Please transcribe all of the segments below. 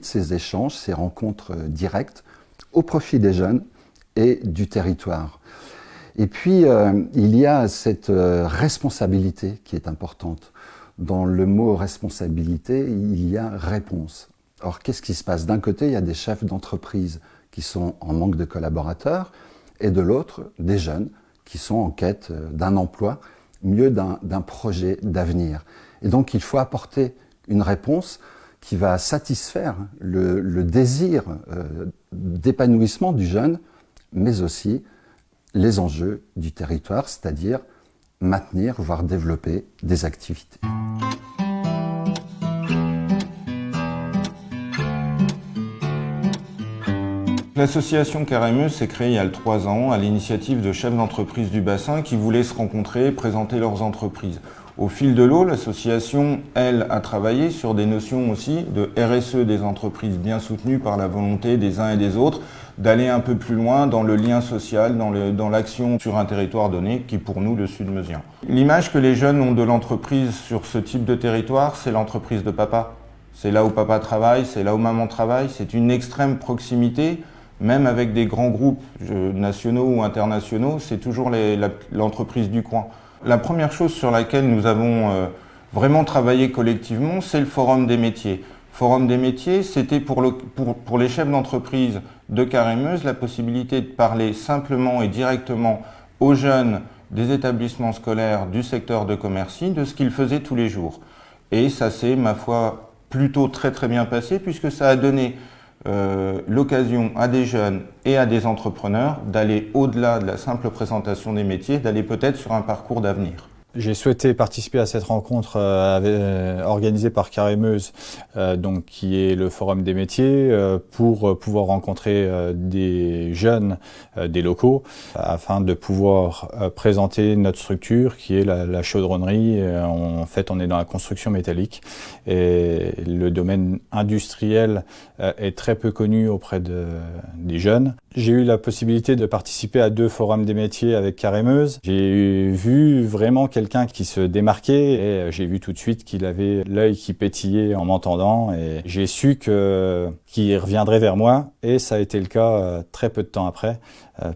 Ces échanges, ces rencontres directes au profit des jeunes et du territoire. Et puis, il y a cette responsabilité qui est importante. Dans le mot responsabilité, il y a réponse. Or, qu'est-ce qui se passe? D'un côté, il y a des chefs d'entreprise qui sont en manque de collaborateurs, et de l'autre, des jeunes qui sont en quête d'un emploi, mieux d'un projet d'avenir. Et donc, il faut apporter une réponse qui va satisfaire le désir d'épanouissement du jeune, mais aussi les enjeux du territoire, c'est-à-dire maintenir, voire développer des activités. L'association Carêmeuse s'est créée il y a 3 ans à l'initiative de chefs d'entreprise du bassin qui voulaient se rencontrer et présenter leurs entreprises. Au fil de l'eau, l'association, elle, a travaillé sur des notions aussi de RSE des entreprises bien soutenues par la volonté des uns et des autres d'aller un peu plus loin dans le lien social, dans l'action sur un territoire donné, qui est pour nous le Sud-Meusien. L'image que les jeunes ont de l'entreprise sur ce type de territoire, c'est l'entreprise de papa. C'est là où papa travaille, c'est là où maman travaille, c'est une extrême proximité. Même avec des grands groupes nationaux ou internationaux, c'est toujours l'entreprise du coin. La première chose sur laquelle nous avons vraiment travaillé collectivement, c'est le Forum des métiers. Forum des métiers, c'était pour les chefs d'entreprise de Carêmeuse la possibilité de parler simplement et directement aux jeunes des établissements scolaires du secteur de Commercy de ce qu'ils faisaient tous les jours. Et ça s'est, ma foi, plutôt très très bien passé puisque ça a donné l'occasion à des jeunes et à des entrepreneurs d'aller au-delà de la simple présentation des métiers, d'aller peut-être sur un parcours d'avenir. J'ai souhaité participer à cette rencontre organisée par Carêmeuse, donc qui est le Forum des métiers, pour pouvoir rencontrer des jeunes des locaux, afin de pouvoir présenter notre structure qui est la chaudronnerie. En fait, on est dans la construction métallique et le domaine industriel est très peu connu auprès des jeunes. J'ai eu la possibilité de participer à 2 forums des métiers avec Carêmeuse. J'ai vu vraiment quelqu'un qui se démarquait et j'ai vu tout de suite qu'il avait l'œil qui pétillait en m'entendant et j'ai su qu'il reviendrait vers moi et ça a été le cas très peu de temps après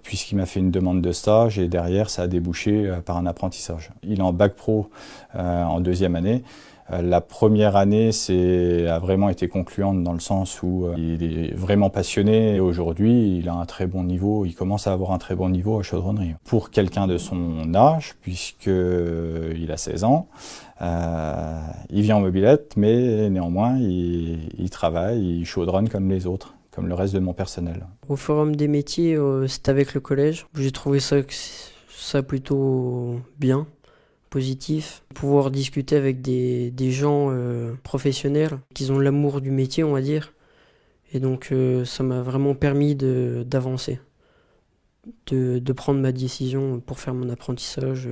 puisqu'il m'a fait une demande de stage et derrière ça a débouché par un apprentissage. Il est en bac pro en 2e année. La première année a vraiment été concluante dans le sens où il est vraiment passionné et aujourd'hui il a un très bon niveau, il commence à avoir un très bon niveau à chaudronnerie. Pour quelqu'un de son âge, puisqu'il a 16 ans, il vient en mobilette mais néanmoins il travaille, il chaudronne comme les autres, comme le reste de mon personnel. Au Forum des métiers, c'était avec le collège. J'ai trouvé ça plutôt bien. Positif, pouvoir discuter avec des gens professionnels qui ont l'amour du métier, on va dire. Et donc ça m'a vraiment permis d'avancer, de prendre ma décision pour faire mon apprentissage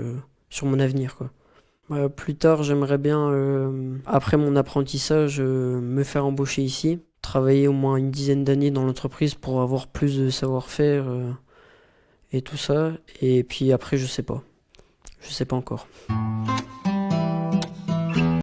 sur mon avenir, quoi. Plus tard, j'aimerais bien, après mon apprentissage, me faire embaucher ici, travailler au moins une dizaine d'années dans l'entreprise pour avoir plus de savoir-faire et tout ça. Et puis après, je sais pas encore.